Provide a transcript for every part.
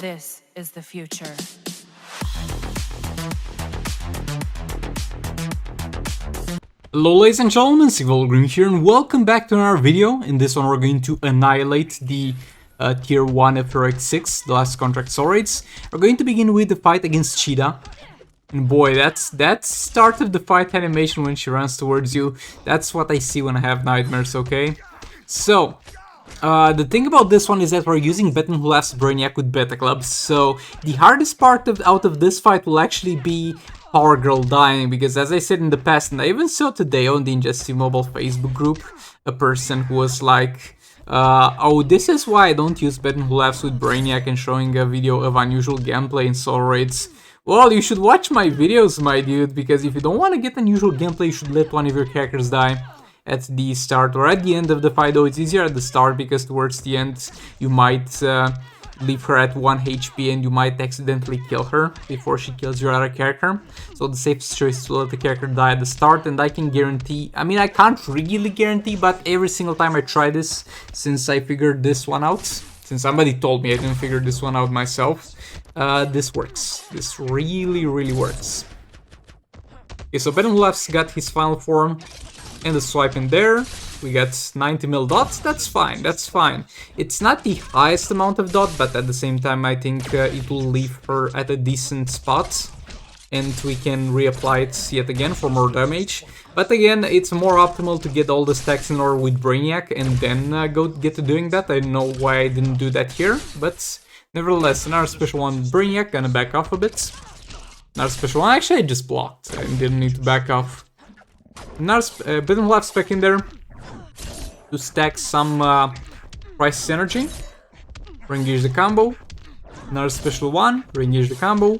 This is the future. Hello ladies and gentlemen, Green here and welcome back to another video. In this one we're going to annihilate the tier 1 F 6, the last contract soul raids. We're going to begin with the fight against Cheetah. And boy, that start of the fight animation when she runs towards you, that's what I see when I have nightmares, okay? So, the thing about this one is that we're using Betten Hulaf's Brainiac with Beta Clubs, so the hardest part out of this fight will actually be Power Girl dying, because as I said in the past, and I even saw today on the Injustice Mobile Facebook group, a person who was like, oh, this is why I don't use Betten Hulaf's with Brainiac, and showing a video of unusual gameplay in soul raids. Well, you should watch my videos, my dude, because if you don't want to get unusual gameplay, you should let one of your characters die at the start or at the end of the fight, though it's easier at the start because towards the end you might leave her at 1 HP and you might accidentally kill her before she kills your other character. So the safest choice is to let the character die at the start, and I can guarantee, I mean I can't really guarantee, but every single time I try this, since I figured this one out, since somebody told me, I didn't figure this one out myself, this works. This really works. Okay, so Betten Hulaf's got his final form and the swipe in there. We got 90 mil dots, that's fine, that's fine. It's not the highest amount of dot, but at the same time I think it will leave her at a decent spot. And we can reapply it yet again for more damage. But again, it's more optimal to get all the stacks in order with Brainiac and then get to doing that. I don't know why I didn't do that here, but nevertheless, another special one, Brainiac, gonna back off a bit. Another special one, actually I just blocked, I didn't need to back off. Another Betten Hulaf spec in there to stack some crisis energy. Re-engage the combo. Another special one, re-engage the combo.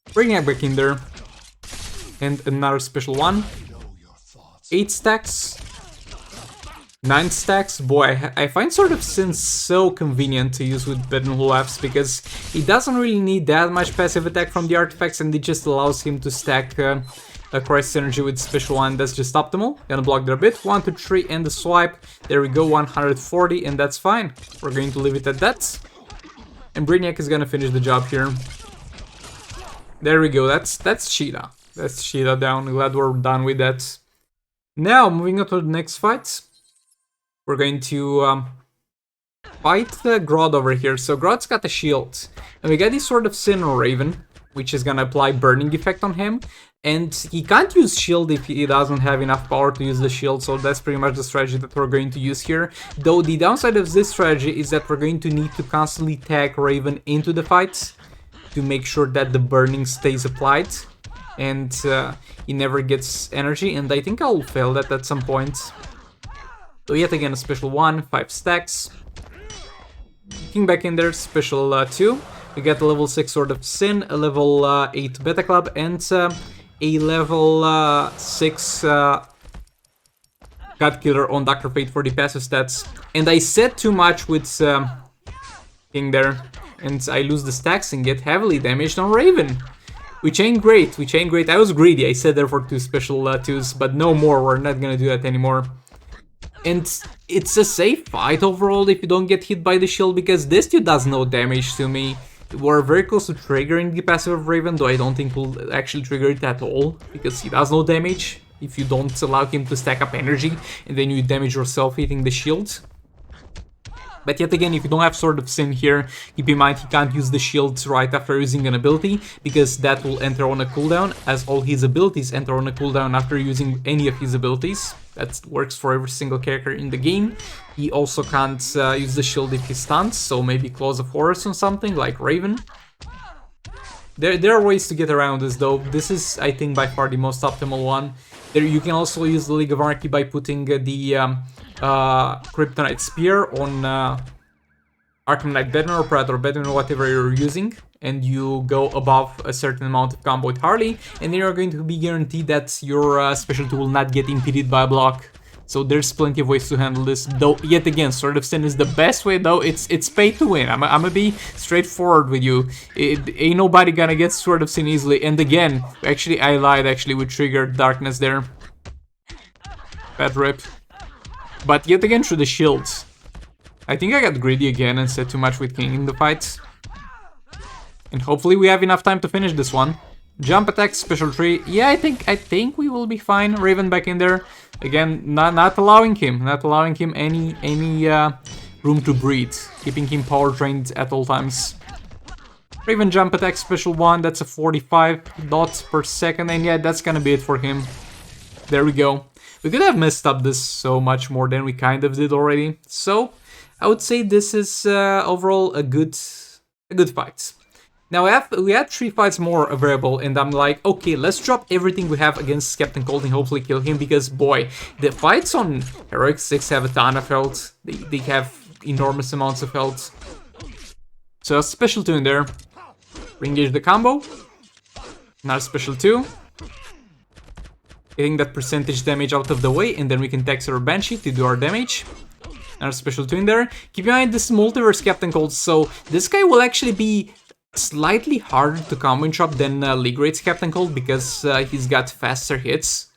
Brainiac back in there. And another special one. 8 stacks. 9 stacks. Boy, I find Sword of Sin so convenient to use with Betten Hulaf's because he doesn't really need that much passive attack from the artifacts, and it just allows him to stack a crisis energy with special one. That's just optimal. Gonna block there a bit. 1, 2, 3, and the swipe. There we go, 140, and that's fine. We're going to leave it at that. And Brainiac is gonna finish the job here. There we go, that's Cheetah. That's Cheetah down. Glad we're done with that. Now, moving on to the next fight. We're going to fight Grodd over here. So Grodd's got a shield. And we got this Sword of Sin on Raven, which is gonna apply burning effect on him. And he can't use shield if he doesn't have enough power to use the shield, so that's pretty much the strategy that we're going to use here. Though the downside of this strategy is that we're going to need to constantly tag Raven into the fight to make sure that the burning stays applied and he never gets energy, and I think I'll fail that at some point. So yet again a special 1, 5 stacks. King back in there, special 2. We get a level 6 Sword of Sin, a level 8 Beta Club, and a level 6 God Killer on Dr. Fate for the passive stats. And I said too much with King there, and I lose the stacks and get heavily damaged on Raven. Which ain't great, I was greedy, I said there for 2 special 2s, but no more, we're not gonna do that anymore. And it's a safe fight overall if you don't get hit by the shield, because this dude does no damage to me. We're very close to triggering the passive of Raven, though I don't think we'll actually trigger it at all, because he does no damage if you don't allow him to stack up energy, and then you damage yourself hitting the shield. But yet again, if you don't have Sword of Sin here, keep in mind he can't use the shield right after using an ability, because that will enter on a cooldown, as all his abilities enter on a cooldown after using any of his abilities. That works for every single character in the game. He also can't use the shield if he stuns, so maybe Claws of Horus or something, like Raven. There are ways to get around this, though. This is, I think, by far the most optimal one. You can also use the League of Anarchy by putting the Kryptonite Spear on Arkham Knight Batman or Predator Batman or whatever you're using, and you go above a certain amount of combo with Harley, and then you're going to be guaranteed that your specialty will not get impeded by a block. So there's plenty of ways to handle this, though yet again, Sword of Sin is the best way, though it's pay to win. I'm gonna be straightforward with you. Ain't nobody gonna get Sword of Sin easily, and again, actually I lied, actually we triggered Darkness there. Bad rip. But yet again through the shields. I think I got greedy again and said too much with King in the fight. And hopefully we have enough time to finish this one. Jump attack, special tree. Yeah, I think we will be fine. Raven back in there. Again, not allowing him any room to breathe. Keeping him power drained at all times. Raven jump attack, special 1. That's a 45 dots per second. And yeah, that's gonna be it for him. There we go. We could have messed up this so much more than we kind of did already. So, I would say this is overall a good fight. Now we had 3 fights more available, and I'm like, okay, let's drop everything we have against Captain Cold and hopefully kill him, because boy, the fights on Heroic 6 have a ton of health. They have enormous amounts of health. So a special 2 in there. Re-engage the combo. Another special 2. Getting that percentage damage out of the way, and then we can tax our Banshee to do our damage. Another special 2 in there. Keep in mind, this is multiverse Captain Cold, so this guy will actually be slightly harder to combo interrupt than League Raid's Captain Cold, because he's got faster hits.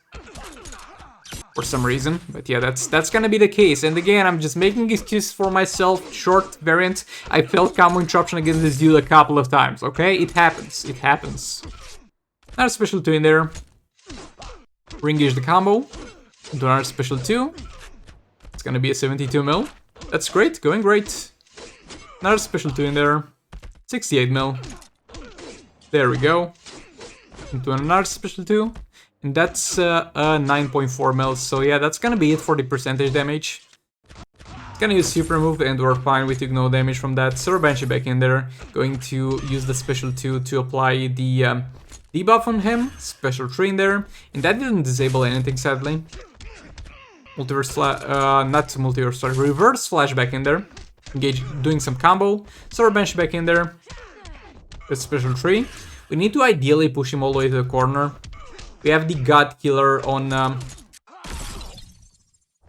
For some reason, but yeah, that's gonna be the case. And again, I'm just making excuses for myself. Short variant, I failed combo interruption against this dude a couple of times, okay? It happens, it happens. Another special 2 in there. Re-engage the combo. Do another special 2. It's gonna be a 72 mil. That's great, going great. Another special 2 in there. 68 mil. There we go. Into another special 2. And that's 9.4 mil. So yeah, that's gonna be it for the percentage damage. Gonna use super move and we're fine. We took no damage from that. Silver Banshee back in there. Going to use the special 2 to apply the debuff on him. Special 3 in there. And that didn't disable anything, sadly. Multiverse not multiverse, sorry, reverse flash back in there. Engage, doing some combo. Silver Banshee back in there. A special 3. We need to ideally push him all the way to the corner. We have the God Killer on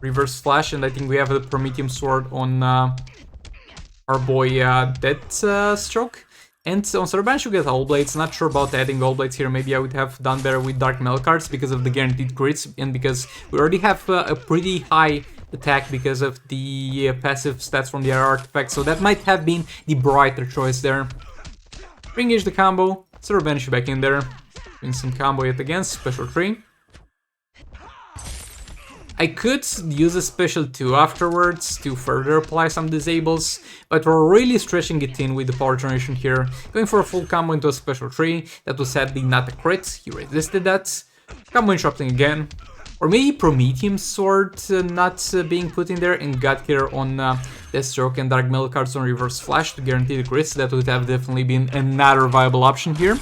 reverse flash, and I think we have the Prometheum Sword on our boy Deathstroke. And on Silver Banshee we get All Blades. Not sure about adding All Blades here. Maybe I would have done better with Dark Metal cards because of the guaranteed crits and because we already have a pretty high attack because of the passive stats from the artifact. So that might have been the brighter choice there. Re-engage the combo. Silver Banshee back in there. Doing some combo yet again. Special 3. I could use a special 2 afterwards to further apply some disables, but we're really stretching it in with the power generation here. Going for a full combo into a special 3, that was sadly not a crit, he resisted that. Combo interrupting again. Or maybe Prometheum Sword not being put in there, and God Killer on Deathstroke and Dark Metal cards on reverse flash to guarantee the crits. That would have definitely been another viable option here.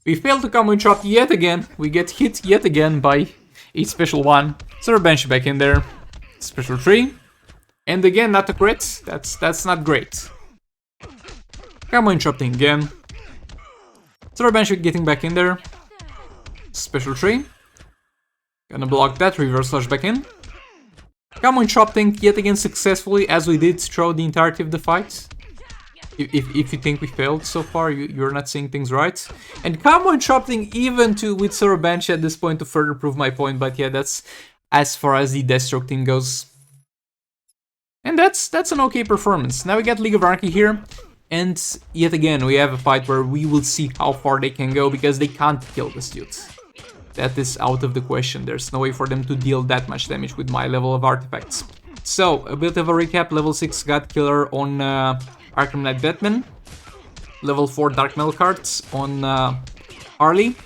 We failed to combo interrupt yet again, we get hit yet again by a special 1. Silver Banshee back in there. Special 3. And again, not a crit. That's not great. Combo interrupting again. Silver Banshee getting back in there. Special 3. Gonna block that. Reverse flash back in. Combo interrupting yet again successfully, as we did throughout the entirety of the fight. If you think we failed so far, you're not seeing things right. And combo interrupting even with Silver Banshee at this point to further prove my point, but yeah, that's as far as the Deathstroke team goes. And that's an okay performance. Now we got League of Anarchy here, and yet again we have a fight where we will see how far they can go, because they can't kill this dude. That is out of the question. There's no way for them to deal that much damage with my level of artifacts. So, a bit of a recap. Level 6 God Killer on Arkham Knight Batman. Level 4 Dark Metal cards on Harley.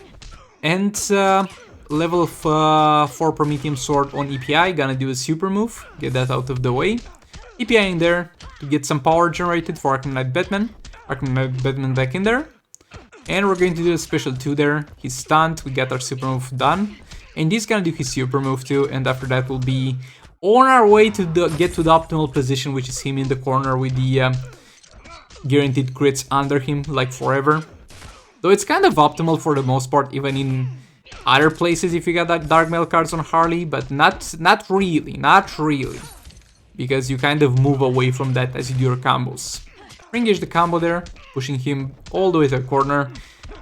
And level 4 Prometheum Sword on EPI. Gonna do a super move. Get that out of the way. EPI in there to get some power generated for Arkham Knight Batman. Arkham Knight Batman back in there. And we're going to do a special 2 there. He's stunned. We got our super move done. And he's gonna do his super move too. And after that we'll be on our way to get to the optimal position, which is him in the corner with the guaranteed crits under him, like forever. Though it's kind of optimal for the most part, even in other places if you got that Dark Metal cards on Harley, but not really. Because you kind of move away from that as you do your combos. Re-engage the combo there, pushing him all the way to the corner.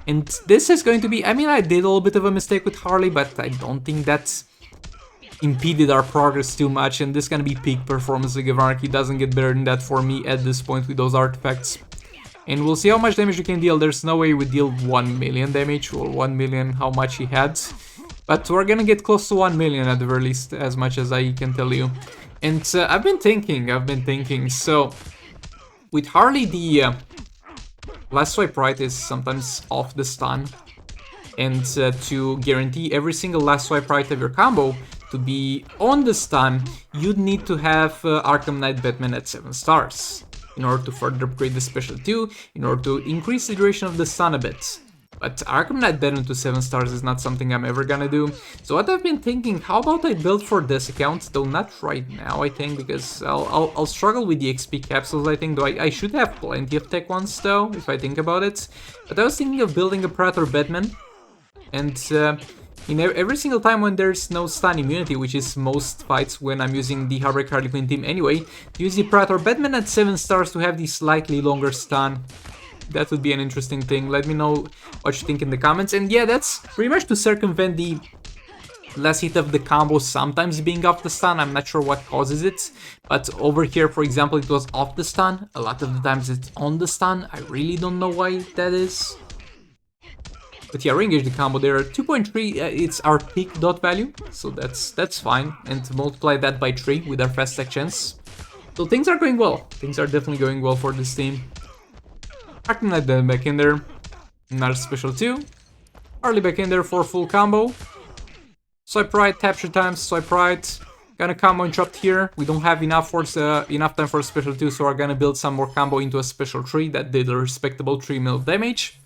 And this is going to be, I mean, I did a little bit of a mistake with Harley, but I don't think that's impeded our progress too much, and this is gonna be peak performance. League of Anarchy doesn't get better than that for me at this point with those artifacts. And we'll see how much damage we can deal. There's no way we deal 1 million damage, or 1 million how much he had. But we're gonna get close to 1 million at the very least, as much as I can tell you. And I've been thinking, so with Harley, the last swipe right is sometimes off the stun. And to guarantee every single last swipe right of your combo to be on the stun, you'd need to have Arkham Knight Batman at 7 stars. In order to further upgrade the special 2, in order to increase the duration of the stun a bit. But Arkham Knight Batman to 7 stars is not something I'm ever gonna do. So what I've been thinking, how about I build for this account, though not right now I think, because I'll struggle with the XP capsules I think, though I should have plenty of tech ones though, if I think about it. But I was thinking of building a Praetor Batman, and every single time when there's no stun immunity, which is most fights when I'm using the Heartbreak Harley Quinn team anyway, to use the Praetor Batman at 7 stars to have the slightly longer stun. That would be an interesting thing. Let me know what you think in the comments. And yeah, that's pretty much to circumvent the last hit of the combo sometimes being off the stun. I'm not sure what causes it, but over here, for example, it was off the stun. A lot of the times it's on the stun. I really don't know why that is. But yeah, re-engage the combo there. 2.3, it's our peak dot value, so that's fine. And multiply that by 3 with our fast tech chance. So things are going well. Things are definitely going well for this team. Arkham Knight then back in there. Another special 2. Harley back in there for full combo. Swipe right, tap 3 times, swipe right. Gonna combo interrupt here. We don't have enough time for a special 2, so we're gonna build some more combo into a special 3 that did a respectable 3 mil damage.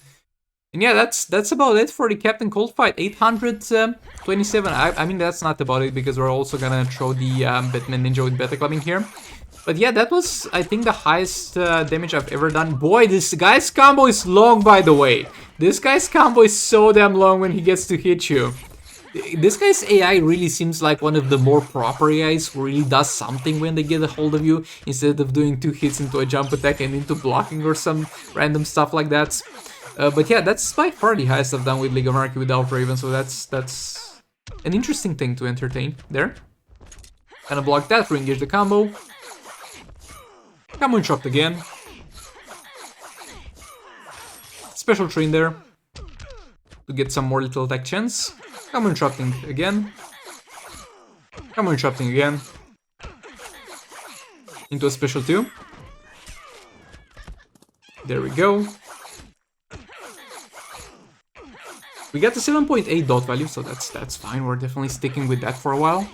And yeah, that's about it for the Captain Cold fight. 827. I mean, that's not about it, because we're also gonna throw the Batman Ninja with Beta Clubbing here. But yeah, that was, I think, the highest damage I've ever done. Boy, this guy's combo is long, by the way. This guy's combo is so damn long when he gets to hit you. This guy's AI really seems like one of the more proper AIs who really does something when they get a hold of you, instead of doing 2 hits into a jump attack and into blocking or some random stuff like that. But yeah, that's by far the highest I've done with League of Anarchy without Raven, so that's an interesting thing to entertain there. Gonna block that, re-engage the combo. Combo interrupt again. Special train there to get some more little attack chance. Combo interrupting again. Combo interrupting again. Into a special 2. There we go. We got the 7.8 dot value, so that's fine. We're definitely sticking with that for a while.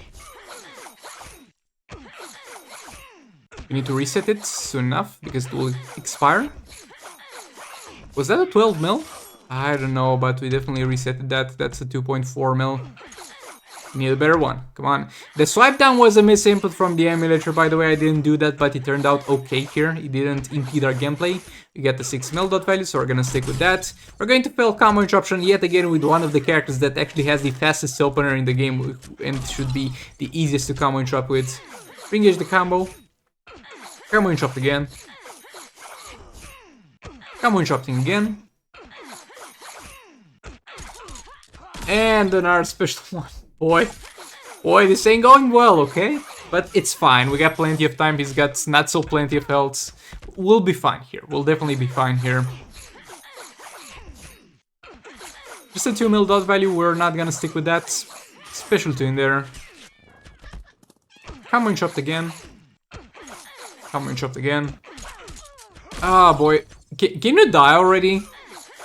We need to reset it soon enough, because it will expire. Was that a 12 mil? I don't know, but we definitely resetted that. That's a 2.4 mil. We need a better one. Come on. The swipe down was a misinput from the emulator, by the way. I didn't do that, but it turned out okay here. It didn't impede our gameplay. We got the 6 mil dot value, so we're gonna stick with that. We're going to fail combo interruption yet again with one of the characters that actually has the fastest opener in the game and should be the easiest to combo interrupt with. Re-engage the combo. Combo interrupt again. Combo interrupting again. And another special one. Boy, this ain't going well, okay? But it's fine, we got plenty of time, he's got not so plenty of health. We'll be fine here, we'll definitely be fine here. Just a 2 mil dot value, we're not gonna stick with that. Special 2 in there. Combo interrupt again. Combo interrupt again. Ah, boy. Can you die already?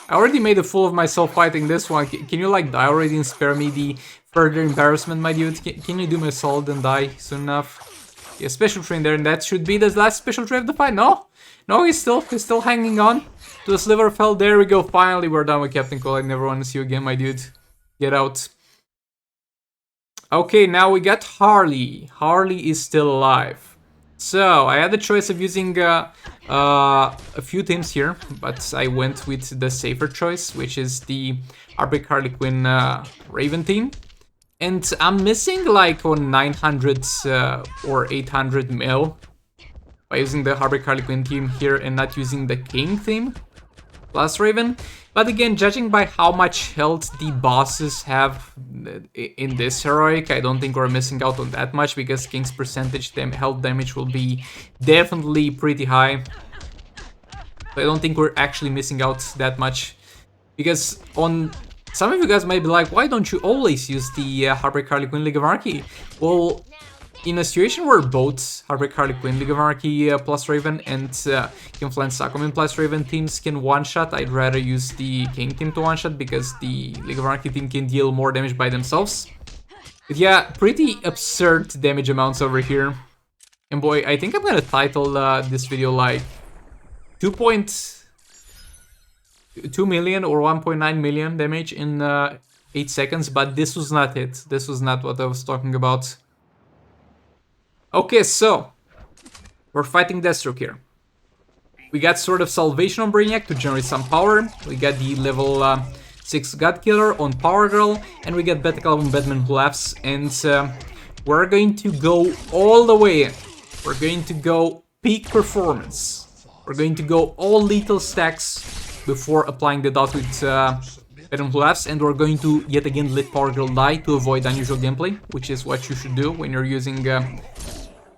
I already made a fool of myself fighting this one. Can you, like, die already and spare me the further embarrassment, my dude? Can you do me a solid and die soon enough? Yeah, special train there, and that should be the last special train of the fight. No? No, he's still hanging on to a sliver of hell. There we go. Finally, we're done with Captain Cole. I never want to see you again, my dude. Get out. Okay, now we got Harley. Harley is still alive. So, I had the choice of using a few teams here, but I went with the safer choice, which is the Heartbreak Harley Quinn Raven team. And I'm missing like on 900 or 800 mil by using the Heartbreak Harley Quinn team here and not using the King theme plus Raven. But again, judging by how much health the bosses have in this heroic, I don't think we're missing out on that much, because King's percentage health damage will be definitely pretty high. So I don't think we're actually missing out that much. Because on some of you guys might be like, why don't you always use the Heartbreak Harley Quinn League of Anarchy? Well, in a situation where both Heartbreak Harley Quinn League of Anarchy plus Raven and Kim Flint's Aquaman plus Raven teams can one-shot, I'd rather use the King team to one-shot because the League of Anarchy team can deal more damage by themselves. But yeah, pretty absurd damage amounts over here. And boy, I think I'm gonna title this video like 2.2 million or 1.9 million damage in 8 seconds, but this was not it. This was not what I was talking about. Okay, so we're fighting Deathstroke here. We got Sword of Salvation on Brainiac to generate some power. We got the level 6 God Killer on Power Girl, and we got Bataclave on Batman Who Laughs, and we're going to go all the way in. We're going to go peak performance. We're going to go all lethal stacks before applying the dot with Batman Who Laughs, and we're going to yet again let Power Girl die to avoid unusual gameplay, which is what you should do when you're using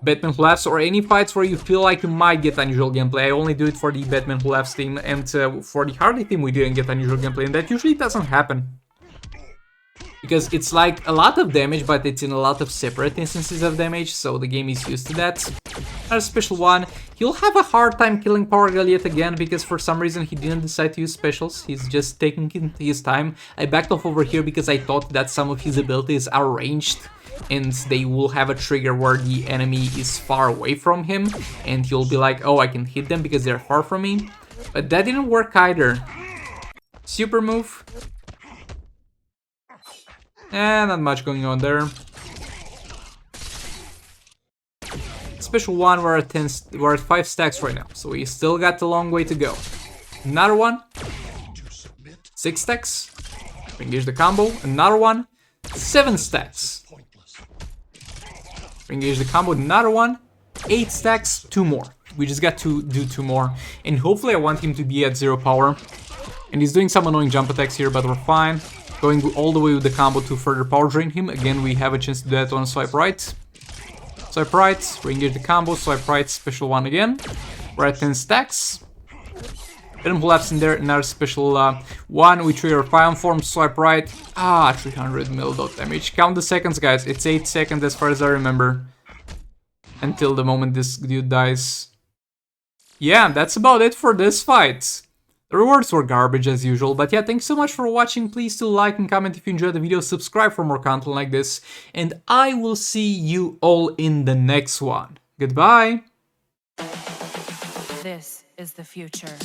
Batman Who Laughs or any fights where you feel like you might get unusual gameplay. I only do it for the Batman Who Laughs team, and for the Harley team we didn't get unusual gameplay, and that usually doesn't happen. Because it's like a lot of damage, but it's in a lot of separate instances of damage, so the game is used to that. Another special one, he'll have a hard time killing Power Girl yet again, because for some reason he didn't decide to use specials. He's just taking his time. I backed off over here because I thought that some of his abilities are ranged, and they will have a trigger where the enemy is far away from him, and he'll be like, oh, I can hit them because they're far from me. But that didn't work either. Super move. Not much going on there. Special one, we're at 5 stacks right now, so we still got a long way to go. Another one. 6 stacks. Engage the combo. Another one. 7 stacks. Engage the combo. Another one. 8 stacks. 2 more. We just got to do 2 more, and hopefully I want him to be at 0 power. And he's doing some annoying jump attacks here, but we're fine. Going all the way with the combo to further power drain him. Again, we have a chance to do that on swipe right. Swipe right, re-engage the combo, swipe right, special one again. We're at 10 stacks. Venom Collapse in there, another special one. We trigger Fire Form, swipe right. 300 mil dot damage. Count the seconds, guys. It's 8 seconds as far as I remember. Until the moment this dude dies. Yeah, that's about it for this fight. The rewards were garbage as usual, but yeah, thanks so much for watching. Please do like and comment if you enjoyed the video, subscribe for more content like this, and I will see you all in the next one. Goodbye! This is the future.